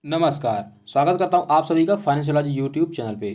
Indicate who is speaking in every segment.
Speaker 1: नमस्कार। स्वागत करता हूं आप सभी का फाइनेंशियलॉजी यूट्यूब चैनल पे।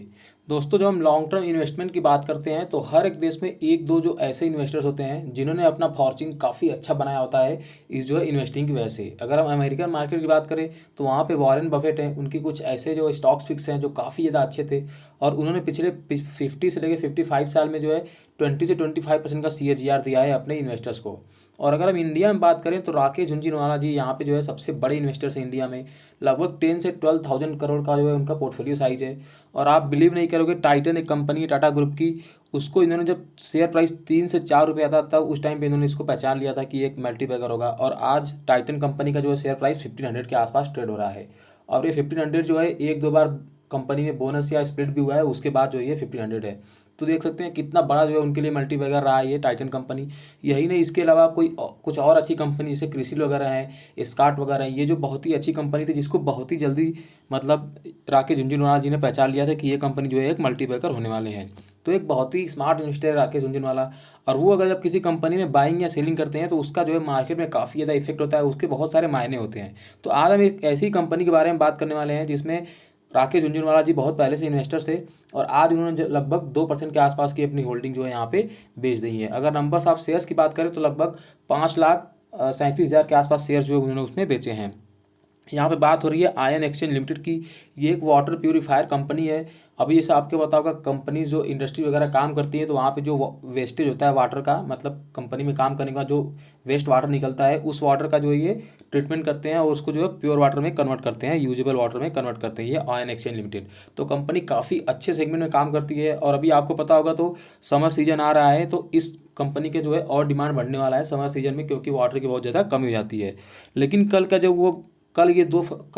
Speaker 1: दोस्तों, जब हम लॉन्ग टर्म इन्वेस्टमेंट की बात करते हैं तो हर एक देश में एक दो जो ऐसे इन्वेस्टर्स होते हैं जिन्होंने अपना फॉर्च्यून काफ़ी अच्छा बनाया होता है इस जो है इन्वेस्टिंग की वजह से। अगर हम अमेरिकन मार्केट की बात करें तो वहाँ पे वॉरेन बफेट हैं, उनकी कुछ ऐसे जो स्टॉक्स फिक्स हैं जो काफ़ी ज़्यादा अच्छे थे और उन्होंने पिछले 50 से लेकर 55 साल में जो है 20 से 25% का CAGR दिया है अपने इन्वेस्टर्स को। और अगर हम इंडिया में बात करें तो राकेश झुनझुनवाला जी यहाँ पे जो है सबसे बड़े इन्वेस्टर्स हैं इंडिया में। लगभग 10 से 12 थाउजेंड करोड़ का जो है उनका पोर्टफोलियो साइज है। और आप बिलीव नहीं करोगे, टाइटन एक कंपनी है टाटा ग्रुप की, उसको इन्होंने जब शेयर प्राइस 3 से 4 रुपये आता था तब उस टाइम पे इन्होंने इसको पहचान लिया था कि एक मल्टीबैगर होगा। और आज टाइटन कंपनी का जो है शेयर प्राइस 1500 के आसपास ट्रेड हो रहा है। और ये 1500 जो है एक दो बार कंपनी में बोनस या स्प्लिट भी हुआ है, उसके बाद जो ये 1500 है। तो देख सकते हैं कितना बड़ा जो है उनके लिए मल्टीबैगर रहा है ये टाइटन कंपनी। यही नहीं, इसके अलावा कुछ और अच्छी कंपनी जैसे क्रिसिल वगैरह है, स्काट वगैरह है, ये जो बहुत ही अच्छी कंपनी थी जिसको बहुत ही जल्दी मतलब राकेश झुनझुनवाला जी ने पहचान लिया था कि ये कंपनी जो है एक मल्टीबैगर होने वाले हैं। तो एक बहुत ही स्मार्ट इन्वेस्टर है राकेश झुनझुनवाला। और वो अगर जब किसी कंपनी में बाइंग या सेलिंग करते हैं तो उसका जो है मार्केट में काफ़ी ज़्यादा इफेक्ट होता है, उसके बहुत सारे मायने होते हैं। तो आज हम एक ऐसी कंपनी के बारे में बात करने वाले हैं जिसमें राकेश झुनझुनवाला जी बहुत पहले से इन्वेस्टर्स थे और आज उन्होंने लगभग 2% के आसपास की अपनी होल्डिंग जो है यहाँ पे बेच दी है। अगर नंबर्स ऑफ शेयर्स की बात करें तो लगभग 5,37,000 के आसपास शेयर जो है उन्होंने उसमें बेचे हैं। यहाँ पे बात हो रही है आयन एक्सचेंज लिमिटेड की। ये एक वाटर प्यूरीफायर कंपनी है। अभी जैसे आपके बताओगा, कंपनी जो इंडस्ट्री वगैरह काम करती है तो वहाँ पे जो वेस्टेज होता है वाटर का, मतलब कंपनी में काम करने के बाद जो वेस्ट वाटर निकलता है उस वाटर का जो है ये ट्रीटमेंट करते हैं और उसको जो है प्योर वाटर में कन्वर्ट करते हैं, यूजेबल वाटर में कन्वर्ट करते हैं, ये आयन एक्सचेंज लिमिटेड। तो कंपनी काफ़ी अच्छे सेगमेंट में काम करती है। और अभी आपको पता होगा तो समर सीजन आ रहा है तो इस कंपनी के जो है और डिमांड बढ़ने वाला है समर सीजन में, क्योंकि वाटर की बहुत ज़्यादा कमी हो जाती है। लेकिन कल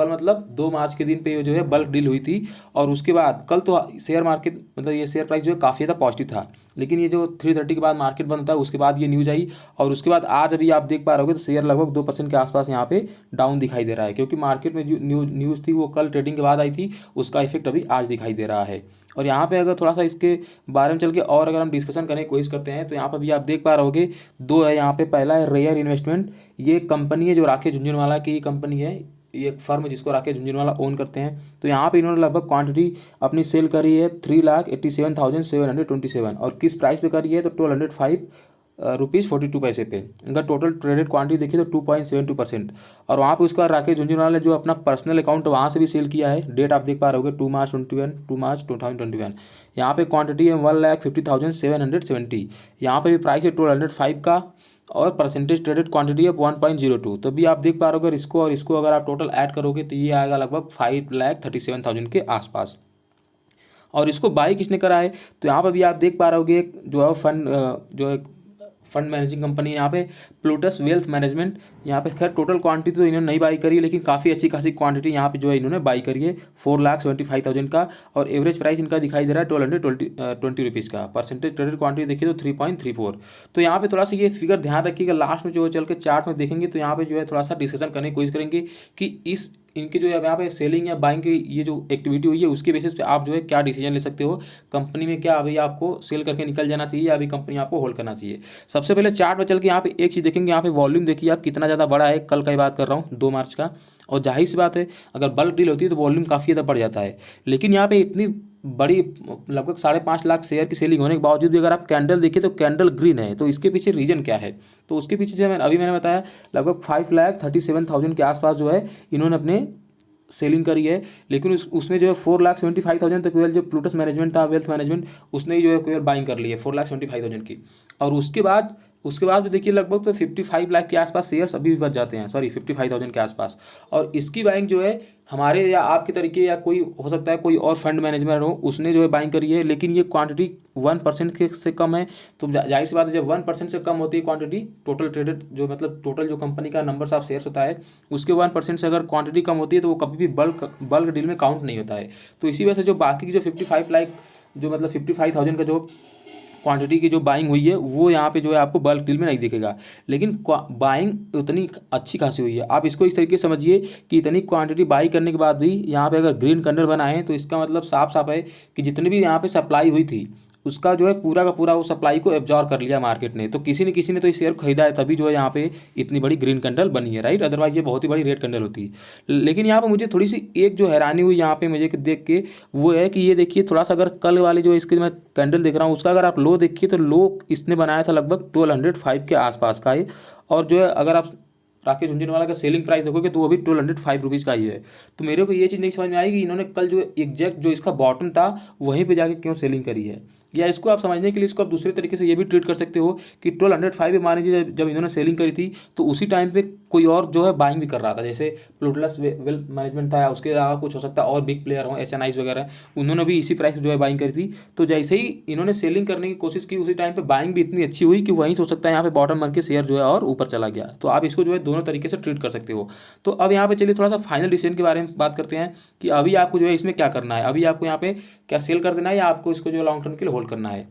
Speaker 1: मतलब 2 मार्च के दिन पे ये जो है बल्क डील हुई थी। और उसके बाद कल तो शेयर मार्केट मतलब ये शेयर प्राइस जो है काफ़ी ज़्यादा पॉजिटिव था। लेकिन ये जो 3:30 के बाद मार्केट बंद था उसके बाद ये न्यूज़ आई और उसके बाद आज अभी आप देख पा रहे होगे तो शेयर लगभग 2% के आसपास यहाँ पे डाउन दिखाई दे रहा है, क्योंकि मार्केट में जो न्यूज़ थी वो कल ट्रेडिंग के बाद आई थी, उसका इफेक्ट अभी आज दिखाई दे रहा है। और यहाँ पे अगर थोड़ा सा इसके बारे में चल के और अगर हम डिस्कशन करने की कोशिश करते हैं तो यहाँ पर भी आप देख पा रहे होगे दो है यहाँ पे। पहला है रेयर इन्वेस्टमेंट। ये कंपनी है जो राकेश झुनझुनवाला की कंपनी है, ये एक फर्म है जिसको राकेश झुनझुनवाला ओन करते हैं। तो यहाँ पे इन्होंने लगभग क्वांटिटी अपनी सेल करी है 3,87,727 और किस प्राइस पे करी है तो 1205 रुपीज़ 42 पैसे पे। अगर टोटल ट्रेडेड क्वांटिटी देखिए तो 2.72%। और वहाँ पे उसके बाद राकेश झुनझुनवाला ने जो अपना पर्सनल अकाउंट वहाँ से भी सेल किया है। डेट आप देख पा रहे होगे 2 मार्च 2021। यहाँ पे क्वांटिटी है 1,50,770। यहाँ पे भी प्राइस है 1205 का और परसेंटेज ट्रेडेड क्वांटिटी है 1.02। तो भी आप देख पा रहे हो, अगर इसको और इसको अगर आप टोटल ऐड करोगे तो ये आएगा लगभग 5,37,000 के आसपास। और इसको बाई किसने करा है तो यहाँ पर भी आप देख पा रहे होगे एक जो है फंड जो है फंड मैनेजिंग कंपनी है यहाँ पे प्लूटस वेल्थ मैनेजमेंट। यहाँ पे खैर टोटल क्वांटिटी तो इन्होंने नहीं बाई करी है, लेकिन काफ़ी अच्छी खासी क्वांटिटी यहाँ पे जो है इन्होंने बाई करी है 4,75,000 का। और एवरेज प्राइस इनका दिखाई दे रहा है 1220 रुपीज़ का। परसेंटेज ट्रेडेड क्वांटिटी देखिए तो 3.34। तो यहाँ पे थोड़ा सा ये फिगर ध्यान रखिएगा, लास्ट में जो है चल के चार्ट में देखेंगे तो यहाँ पे जो है थोड़ा सा डिस्कशन करने की कोशिश करेंगे कि इस इनके जो है यहाँ पे सेलिंग या बाइंग की ये जो एक्टिविटी हुई है उसके बेसिस पे आप जो है क्या डिसीजन ले सकते हो कंपनी में, क्या अभी आपको सेल करके निकल जाना चाहिए या अभी कंपनी आपको होल्ड करना चाहिए। सबसे पहले चार्ट में चल के यहाँ पे एक चीज़ देखेंगे, यहाँ पे वॉल्यूम देखिए आप कितना ज़्यादा बड़ा है, कल का ही बात कर रहा हूँ 2 मार्च का। और जाहिर सी बात है अगर बल्क डील होती है तो वॉल्यूम काफ़ी ज़्यादा बढ़ जाता है। लेकिन यहाँ पे इतनी बड़ी लगभग 5.5 लाख शेयर की सेलिंग होने के बावजूद भी अगर आप कैंडल देखिए तो कैंडल ग्रीन है। तो इसके पीछे रीजन क्या है, तो उसके पीछे जो मैंने बताया लगभग 5,37,000 के आसपास जो है इन्होंने अपने सेलिंग करी है। लेकिन उसमें जो है 4,75,000 तक केवल जो प्लूटस मैनेजमेंट था वेल्थ मैनेजमेंट उसने ही जो है केवल बाइंग कर ली है 4,75,000 की। और उसके बाद भी देखिए लगभग तो 55 लाख के आसपास शेयर्स अभी भी बच जाते हैं, सॉरी 55,000 के आसपास। और इसकी बाइंग जो है हमारे या आपके तरीके या कोई हो सकता है कोई और फंड मैनेजमेंट हो उसने जो है बाइंग करी है, लेकिन ये क्वांटिटी 1% के से कम है। तो जाहिर सी बात है जब 1% से कम होती है क्वांटिटी टोटल ट्रेडेड जो मतलब टोटल जो कंपनी का नंबर्स ऑफ शेयर्स होता है उसके 1% से अगर क्वांटिटी कम होती है तो वो कभी भी बल्क डील में काउंट नहीं होता है। तो इसी वजह से जो बाकी की जो 55 लाख जो मतलब 55,000 का जो क्वांटिटी की जो बाइंग हुई है वो यहाँ पे जो है आपको बल्क डील में नहीं दिखेगा। लेकिन बाइंग उतनी अच्छी खासी हुई है। आप इसको इस तरीके से समझिए कि इतनी क्वांटिटी बाई करने के बाद भी यहाँ पे अगर ग्रीन कैंडल बनाए तो इसका मतलब साफ साफ है कि जितनी भी यहाँ पे सप्लाई हुई थी उसका जो है पूरा का पूरा वो सप्लाई को एब्जॉर्व कर लिया मार्केट ने। तो किसी ने तो इस शेयर को खरीदा है, तभी जो है यहाँ पे इतनी बड़ी ग्रीन कैंडल बनी है, राइट। अदरवाइज ये बहुत ही बड़ी रेड कैंडल होती है। लेकिन यहाँ पे मुझे थोड़ी सी एक जो हैरानी हुई यहाँ पे मुझे देख के, वो है कि ये देखिए थोड़ा सा, अगर कल वाले जो इसके मैं कैंडल देख रहा हूँ उसका अगर आप लो देखिए तो लो इसने बनाया था लगभग 1205 के आसपास का है। और जो है अगर आप राकेश झुनझुनवाला का सेलिंग प्राइस देखोगे तो वो भी 1205 रुपीज़ का ही है। तो मेरे को ये चीज़ नहीं समझ में आई कि इन्होंने कल जो एग्जैक्ट जो इसका बॉटम था वहीं पे जाके क्यों सेलिंग करी है। या इसको आप समझने के लिए इसको आप दूसरे तरीके से ये भी ट्रीट कर सकते हो कि 1205 पे मान लीजिए जब इन्होंने सेलिंग करी थी तो उसी टाइम पे कोई और जो है बाइंग भी कर रहा था, जैसे प्लूटलस वेल्थ मैनेजमेंट था, उसके अलावा कुछ हो सकता है और बिग प्लेयर हो, एचएनआईज वगैरह, उन्होंने भी इसी प्राइस जो है बाइंग करी थी। तो जैसे ही इन्होंने सेलिंग करने की कोशिश की उसी टाइम पे बाइंग भी इतनी अच्छी हुई कि वहीं से हो सकता है यहाँ पे बॉटम बन के शेयर जो है और ऊपर चला गया। तो आप इसको जो है दोनों तरीके से ट्रीट कर सकते हो। तो अब यहाँ पे चलिए थोड़ा सा फाइनल डिसीजन के बारे में बात करते हैं कि अभी आपको जो है इसमें क्या करना है। अभी आपको यहाँ पे क्या सेल कर देना है या आपको इसको जो लॉन्ग टर्म के लिए होल्ड करना है।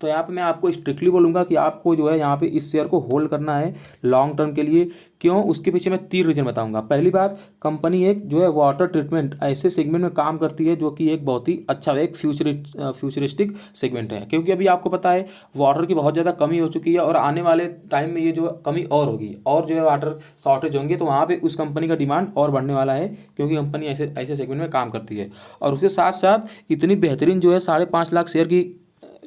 Speaker 1: तो यहाँ पे मैं आपको स्ट्रिक्टली बोलूँगा कि आपको जो है यहाँ पे इस शेयर को होल्ड करना है लॉन्ग टर्म के लिए। क्यों, उसके पीछे मैं 3 रीजन बताऊंगा। पहली बात, कंपनी एक जो है वाटर ट्रीटमेंट ऐसे सेगमेंट में काम करती है जो कि एक बहुत ही अच्छा एक फ्यूचरिस्टिक सेगमेंट है, क्योंकि अभी आपको पता है वाटर की बहुत ज़्यादा कमी हो चुकी है और आने वाले टाइम में ये जो कमी और होगी और जो है वाटर शॉर्टेज होंगे, तो वहाँ पर उस कंपनी का डिमांड और बढ़ने वाला है, क्योंकि कंपनी ऐसे ऐसे सेगमेंट में काम करती है। और उसके साथ साथ इतनी बेहतरीन जो है 5.5 लाख शेयर की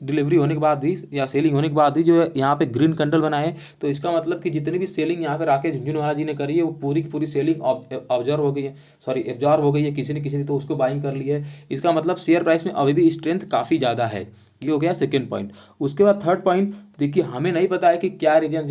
Speaker 1: डिलीवरी होने के बाद भी या सेलिंग होने के बाद भी जो है यहाँ पे ग्रीन कैंडल बना है। तो इसका मतलब कि जितनी भी सेलिंग यहाँ पे राकेश झुनझुनवाला जी ने करी है वो पूरी की पूरी सेलिंग ऑब्जर्व हो गई है, सॉरी एब्जॉर्व हो गई है, किसी ने तो उसको बाइंग कर ली है। इसका मतलब शेयर प्राइस में अभी भी स्ट्रेंथ काफ़ी ज़्यादा है। ये हो गया सेकेंड पॉइंट। उसके बाद थर्ड पॉइंट, देखिए हमें नहीं पता है कि क्या रीजन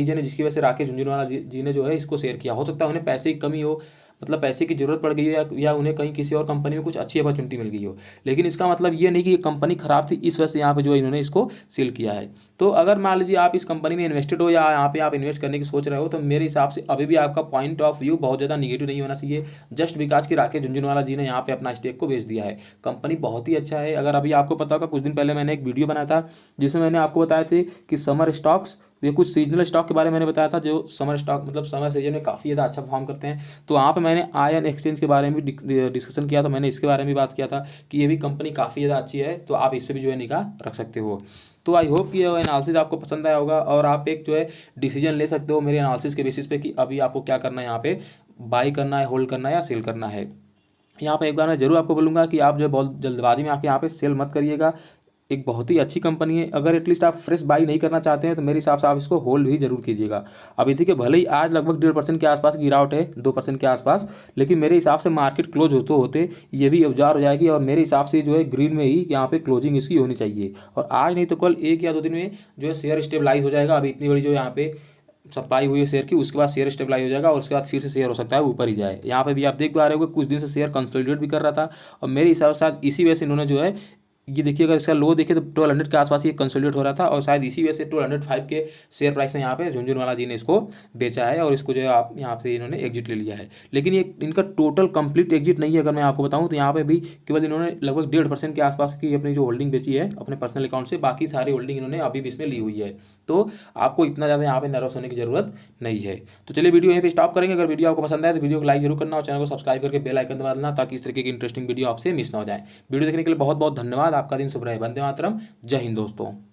Speaker 1: है जिसकी वजह से राकेश झुनझुनवाला जी ने जो है इसको शेयर किया। हो सकता है उन्हें पैसे की कमी हो, मतलब पैसे की जरूरत पड़ गई हो, या उन्हें कहीं किसी और कंपनी में कुछ अच्छी अपॉर्चुनिटी मिल गई हो। लेकिन इसका मतलब ये नहीं कि ये कंपनी खराब थी इस वजह से यहाँ पे जो इन्होंने इसको सेल किया है। तो अगर मान लीजिए आप इस कंपनी में इन्वेस्टेड हो या यहाँ पे आप इन्वेस्ट करने की सोच रहे हो, तो मेरे हिसाब से अभी भी आपका पॉइंट ऑफ व्यू बहुत ज़्यादा निगेटिव नहीं होना चाहिए, जस्ट बिकॉज कि राकेश झुनझुनवाला जी ने यहाँ पे अपना स्टेक को बेच दिया है। कंपनी बहुत ही अच्छा है। अगर अभी आपको पता होगा, कुछ दिन पहले मैंने एक वीडियो बनाया था जिसमें मैंने आपको बताया थे कि समर स्टॉक्स, ये कुछ सीजनल स्टॉक के बारे में मैंने बताया था जो समर स्टॉक मतलब समर सीजन में काफ़ी ज़्यादा अच्छा परफॉर्म करते हैं। तो वहाँ पे मैंने आयन एक्सचेंज के बारे में भी डिस्कशन किया था, मैंने इसके बारे में भी बात किया था कि ये भी कंपनी काफ़ी ज़्यादा अच्छी है, तो आप इस पर भी जो है निगाह रख सकते हो। तो आई होप कि ये एनालिसिस आपको पसंद आया होगा और आप एक जो है डिसीजन ले सकते हो मेरे एनालिसिस के बेसिस पे कि अभी आपको क्या करना है, यहाँ पे बाई करना है, होल्ड करना है या सेल करना है। यहाँ पे एक बार मैं जरूर आपको बोलूँगा कि आप जो है बहुत जल्दबाजी में आके यहाँ पे सेल मत करिएगा। एक बहुत ही अच्छी कंपनी है, अगर एटलीस्ट आप फ्रेश बाई नहीं करना चाहते हैं तो मेरे हिसाब से आप इसको होल्ड भी जरूर कीजिएगा। अभी देखिए भले ही आज लगभग 1.5% के आसपास गिरावट है, 2% के आसपास, लेकिन मेरे हिसाब से मार्केट क्लोज होते होते ये भी अब्जॉर्व हो जाएगी और मेरे हिसाब से जो है ग्रीन में ही यहाँ पे क्लोजिंग इसकी होनी चाहिए। और आज नहीं तो कल 1 या 2 दिन में जो है शेयर स्टेबलाइज हो जाएगा। अभी इतनी बड़ी जो यहाँ पे सप्लाई हुई है शेयर की, उसके बाद शेयर स्टेबलाइज हो जाएगा और उसके बाद फिर से शेयर हो सकता है ऊपर ही जाए। यहाँ पे भी आप देख पा रहे हो कुछ दिन से शेयर कंसोलिडेट भी कर रहा था और मेरे हिसाब से इसी वजह से इन्होंने जो है ये देखिए, अगर इसका लो देखे तो 1200 के आसपास ये कंसोलिडेट हो रहा था और शायद इसी वजह से 1205 के शेयर प्राइस में यहाँ पे झुनझुनवाला जी ने इसको बेचा है और इसको जो है आप यहाँ से इन्होंने एग्जिट ले लिया है। लेकिन ये इनका टोटल कंप्लीट एग्जिट नहीं है। अगर मैं आपको बताऊँ तो यहाँ पे भी केवल इन्होंने लगभग 1.5% के आसपास की अपनी जो होल्डिंग बेची है अपने पर्सनल अकाउंट से, बाकी सारी होल्डिंग इन्होंने अभी भी इसमें ली हुई है। तो आपको इतना ज़्यादा यहाँ पे नर्वस होने की जरूरत नहीं है। तो चलिए वीडियो यहीं पे स्टॉप करेंगे। अगर वीडियो आपको पसंद आए तो वीडियो को लाइक जरूर करना और चैनल को सब्सक्राइब करके बेल आइकन दबा देना ताकि इस तरीके की इंटरेस्टिंग वीडियो आपसे मिस ना हो जाए। वीडियो देखने के लिए बहुत बहुत धन्यवाद। आपका दिन शुभ रहे। वंदे मातरम। जय हिंद दोस्तों।